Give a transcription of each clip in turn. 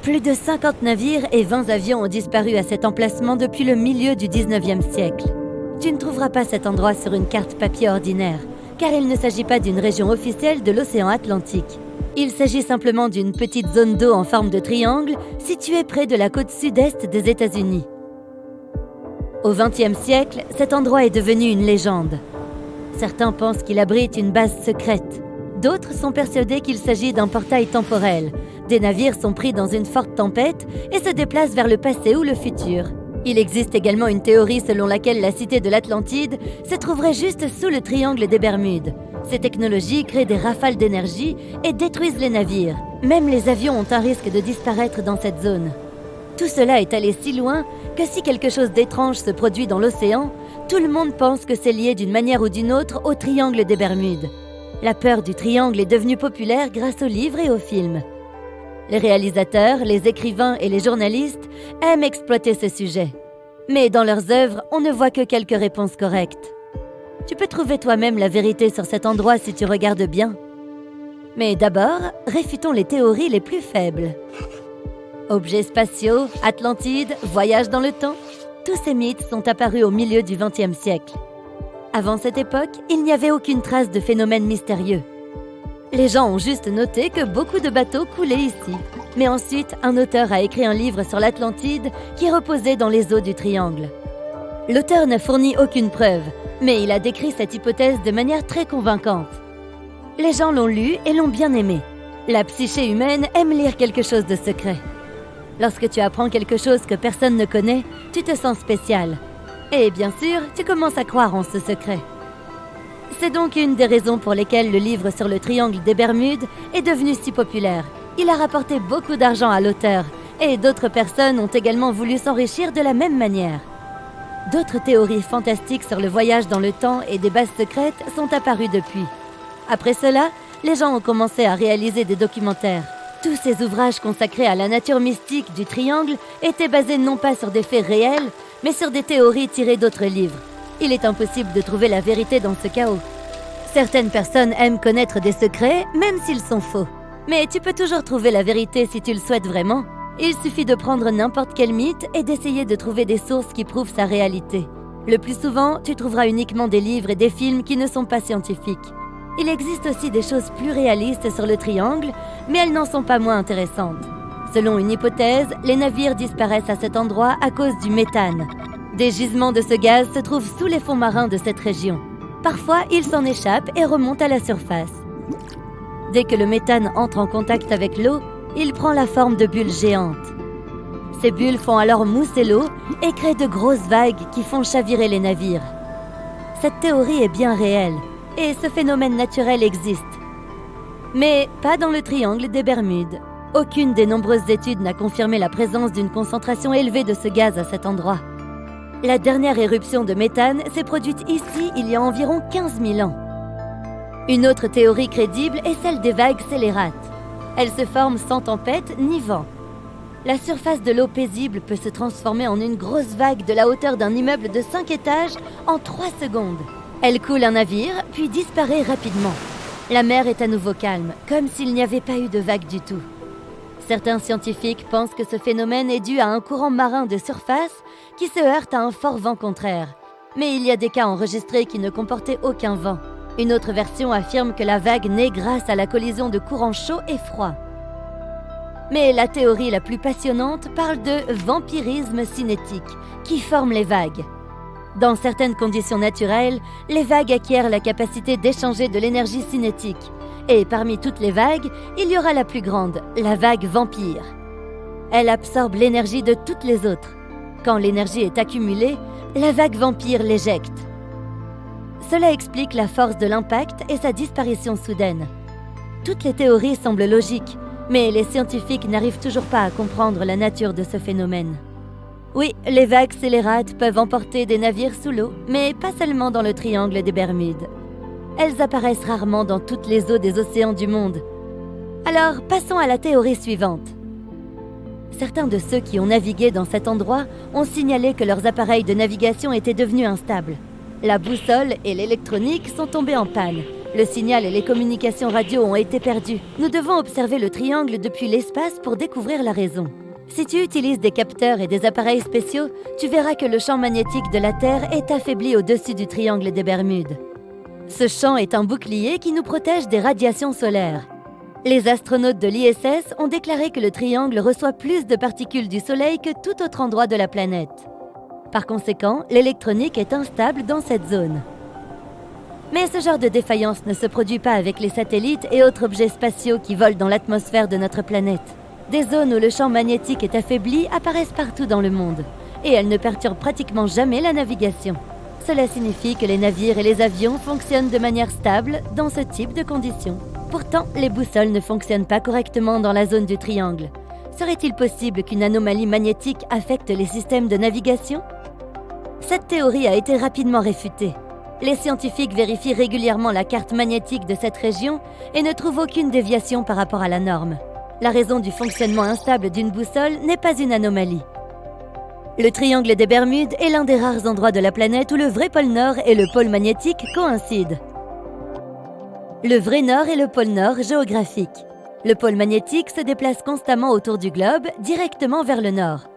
Plus de 50 navires et 20 avions ont disparu à cet emplacement depuis le milieu du 19e siècle. Tu ne trouveras pas cet endroit sur une carte papier ordinaire, car il ne s'agit pas d'une région officielle de l'océan Atlantique. Il s'agit simplement d'une petite zone d'eau en forme de triangle située près de la côte sud-est des États-Unis. Au XXe siècle, cet endroit est devenu une légende. Certains pensent qu'il abrite une base secrète. D'autres sont persuadés qu'il s'agit d'un portail temporel. Des navires sont pris dans une forte tempête et se déplacent vers le passé ou le futur. Il existe également une théorie selon laquelle la cité de l'Atlantide se trouverait juste sous le triangle des Bermudes. Ces technologies créent des rafales d'énergie et détruisent les navires. Même les avions ont un risque de disparaître dans cette zone. Tout cela est allé si loin que si quelque chose d'étrange se produit dans l'océan, tout le monde pense que c'est lié d'une manière ou d'une autre au triangle des Bermudes. La peur du triangle est devenue populaire grâce aux livres et aux films. Les réalisateurs, les écrivains et les journalistes aiment exploiter ce sujet. Mais dans leurs œuvres, on ne voit que quelques réponses correctes. Tu peux trouver toi-même la vérité sur cet endroit si tu regardes bien. Mais d'abord, réfutons les théories les plus faibles. Objets spatiaux, Atlantide, voyage dans le temps, tous ces mythes sont apparus au milieu du XXe siècle. Avant cette époque, il n'y avait aucune trace de phénomène mystérieux. Les gens ont juste noté que beaucoup de bateaux coulaient ici. Mais ensuite, un auteur a écrit un livre sur l'Atlantide qui reposait dans les eaux du triangle. L'auteur n'a fourni aucune preuve, mais il a décrit cette hypothèse de manière très convaincante. Les gens l'ont lu et l'ont bien aimé. La psyché humaine aime lire quelque chose de secret. Lorsque tu apprends quelque chose que personne ne connaît, tu te sens spécial. Et bien sûr, tu commences à croire en ce secret. C'est donc une des raisons pour lesquelles le livre sur le triangle des Bermudes est devenu si populaire. Il a rapporté beaucoup d'argent à l'auteur, et d'autres personnes ont également voulu s'enrichir de la même manière. D'autres théories fantastiques sur le voyage dans le temps et des bases secrètes sont apparues depuis. Après cela, les gens ont commencé à réaliser des documentaires. Tous ces ouvrages consacrés à la nature mystique du triangle étaient basés non pas sur des faits réels, mais sur des théories tirées d'autres livres. Il est impossible de trouver la vérité dans ce chaos. Certaines personnes aiment connaître des secrets, même s'ils sont faux. Mais tu peux toujours trouver la vérité si tu le souhaites vraiment. Il suffit de prendre n'importe quel mythe et d'essayer de trouver des sources qui prouvent sa réalité. Le plus souvent, tu trouveras uniquement des livres et des films qui ne sont pas scientifiques. Il existe aussi des choses plus réalistes sur le triangle, mais elles n'en sont pas moins intéressantes. Selon une hypothèse, les navires disparaissent à cet endroit à cause du méthane. Des gisements de ce gaz se trouvent sous les fonds marins de cette région. Parfois, ils s'en échappent et remontent à la surface. Dès que le méthane entre en contact avec l'eau, il prend la forme de bulles géantes. Ces bulles font alors mousser l'eau et créent de grosses vagues qui font chavirer les navires. Cette théorie est bien réelle, et ce phénomène naturel existe. Mais pas dans le triangle des Bermudes. Aucune des nombreuses études n'a confirmé la présence d'une concentration élevée de ce gaz à cet endroit. La dernière éruption de méthane s'est produite ici il y a environ 15 000 ans. Une autre théorie crédible est celle des vagues scélérates. Elles se forment sans tempête ni vent. La surface de l'eau paisible peut se transformer en une grosse vague de la hauteur d'un immeuble de 5 étages en 3 secondes. Elle coule un navire, puis disparaît rapidement. La mer est à nouveau calme, comme s'il n'y avait pas eu de vague du tout. Certains scientifiques pensent que ce phénomène est dû à un courant marin de surface qui se heurte à un fort vent contraire. Mais il y a des cas enregistrés qui ne comportaient aucun vent. Une autre version affirme que la vague naît grâce à la collision de courants chauds et froids. Mais la théorie la plus passionnante parle de vampirisme cinétique, qui forme les vagues. Dans certaines conditions naturelles, les vagues acquièrent la capacité d'échanger de l'énergie cinétique. Et parmi toutes les vagues, il y aura la plus grande, la vague vampire. Elle absorbe l'énergie de toutes les autres. Quand l'énergie est accumulée, la vague vampire l'éjecte. Cela explique la force de l'impact et sa disparition soudaine. Toutes les théories semblent logiques, mais les scientifiques n'arrivent toujours pas à comprendre la nature de ce phénomène. Oui, les vagues scélérates peuvent emporter des navires sous l'eau, mais pas seulement dans le triangle des Bermudes. Elles apparaissent rarement dans toutes les eaux des océans du monde. Alors, passons à la théorie suivante. Certains de ceux qui ont navigué dans cet endroit ont signalé que leurs appareils de navigation étaient devenus instables. La boussole et l'électronique sont tombés en panne, Le signal et les communications radio ont été perdus. Nous devons observer le triangle depuis l'espace pour découvrir la raison. Si tu utilises des capteurs et des appareils spéciaux, tu verras que le champ magnétique de la Terre est affaibli au-dessus du triangle des Bermudes. Ce champ est un bouclier qui nous protège des radiations solaires. Les astronautes de l'ISS ont déclaré que le triangle reçoit plus de particules du Soleil que tout autre endroit de la planète. Par conséquent, l'électronique est instable dans cette zone. Mais ce genre de défaillance ne se produit pas avec les satellites et autres objets spatiaux qui volent dans l'atmosphère de notre planète. Des zones où le champ magnétique est affaibli apparaissent partout dans le monde, et elles ne perturbent pratiquement jamais la navigation. Cela signifie que les navires et les avions fonctionnent de manière stable dans ce type de conditions. Pourtant, les boussoles ne fonctionnent pas correctement dans la zone du triangle. Serait-il possible qu'une anomalie magnétique affecte les systèmes de navigation? Cette théorie a été rapidement réfutée. Les scientifiques vérifient régulièrement la carte magnétique de cette région et ne trouvent aucune déviation par rapport à la norme. La raison du fonctionnement instable d'une boussole n'est pas une anomalie. Le triangle des Bermudes est l'un des rares endroits de la planète où le vrai pôle Nord et le pôle magnétique coïncident. Le vrai Nord est le pôle Nord géographique. Le pôle magnétique se déplace constamment autour du globe, directement vers le Nord.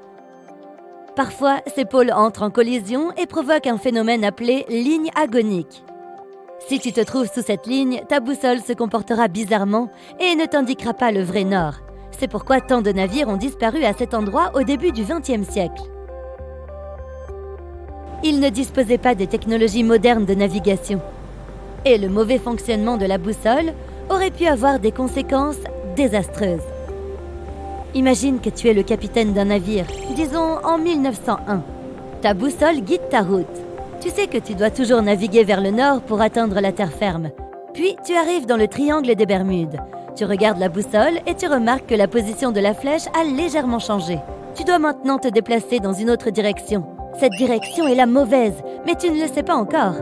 Parfois, ces pôles entrent en collision et provoquent un phénomène appelé ligne agonique. Si tu te trouves sous cette ligne, ta boussole se comportera bizarrement et ne t'indiquera pas le vrai Nord. C'est pourquoi tant de navires ont disparu à cet endroit au début du XXe siècle. Ils ne disposaient pas des technologies modernes de navigation. Et le mauvais fonctionnement de la boussole aurait pu avoir des conséquences désastreuses. Imagine que tu es le capitaine d'un navire, disons en 1901. Ta boussole guide ta route. Tu sais que tu dois toujours naviguer vers le nord pour atteindre la terre ferme. Puis tu arrives dans le triangle des Bermudes. Tu regardes la boussole et tu remarques que la position de la flèche a légèrement changé. Tu dois maintenant te déplacer dans une autre direction. Cette direction est la mauvaise, mais tu ne le sais pas encore.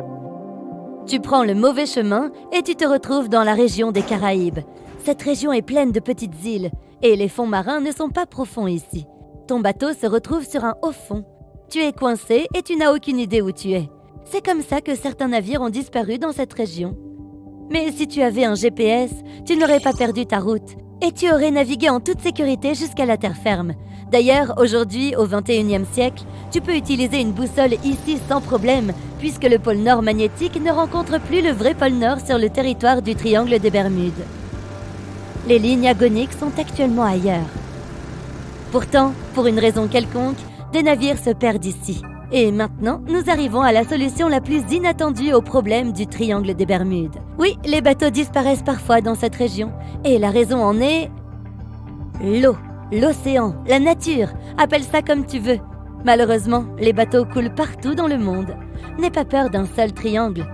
Tu prends le mauvais chemin et tu te retrouves dans la région des Caraïbes. Cette région est pleine de petites îles et les fonds marins ne sont pas profonds ici. Ton bateau se retrouve sur un haut fond. Tu es coincé et tu n'as aucune idée où tu es. C'est comme ça que certains navires ont disparu dans cette région. Mais si tu avais un GPS, tu n'aurais pas perdu ta route et tu aurais navigué en toute sécurité jusqu'à la terre ferme. D'ailleurs, aujourd'hui, au XXIe siècle, tu peux utiliser une boussole ici sans problème, puisque le pôle Nord magnétique ne rencontre plus le vrai pôle Nord sur le territoire du triangle des Bermudes. Les lignes agoniques sont actuellement ailleurs. Pourtant, pour une raison quelconque, des navires se perdent ici. Et maintenant, nous arrivons à la solution la plus inattendue au problème du triangle des Bermudes. Oui, les bateaux disparaissent parfois dans cette région, et la raison en est... l'eau. L'océan, la nature, appelle ça comme tu veux. Malheureusement, les bateaux coulent partout dans le monde. N'aie pas peur d'un seul triangle.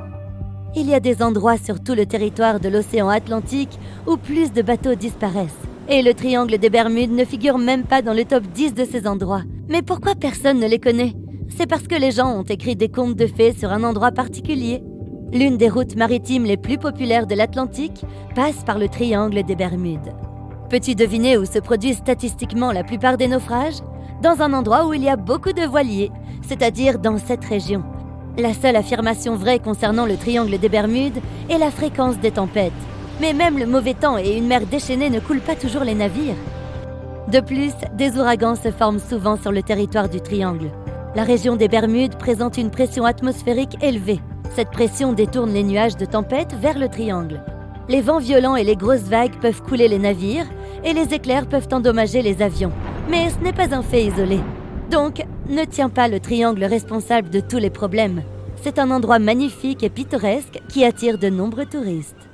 Il y a des endroits sur tout le territoire de l'océan Atlantique où plus de bateaux disparaissent. Et le triangle des Bermudes ne figure même pas dans le top 10 de ces endroits. Mais pourquoi personne ne les connaît? C'est parce que les gens ont écrit des contes de fées sur un endroit particulier. L'une des routes maritimes les plus populaires de l'Atlantique passe par le triangle des Bermudes. Peux-tu deviner où se produisent statistiquement la plupart des naufrages? Dans un endroit où il y a beaucoup de voiliers, c'est-à-dire dans cette région. La seule affirmation vraie concernant le triangle des Bermudes est la fréquence des tempêtes. Mais même le mauvais temps et une mer déchaînée ne coulent pas toujours les navires. De plus, des ouragans se forment souvent sur le territoire du triangle. La région des Bermudes présente une pression atmosphérique élevée. Cette pression détourne les nuages de tempête vers le triangle. Les vents violents et les grosses vagues peuvent couler les navires et les éclairs peuvent endommager les avions. Mais ce n'est pas un fait isolé. Donc, ne tiens pas le triangle responsable de tous les problèmes. C'est un endroit magnifique et pittoresque qui attire de nombreux touristes.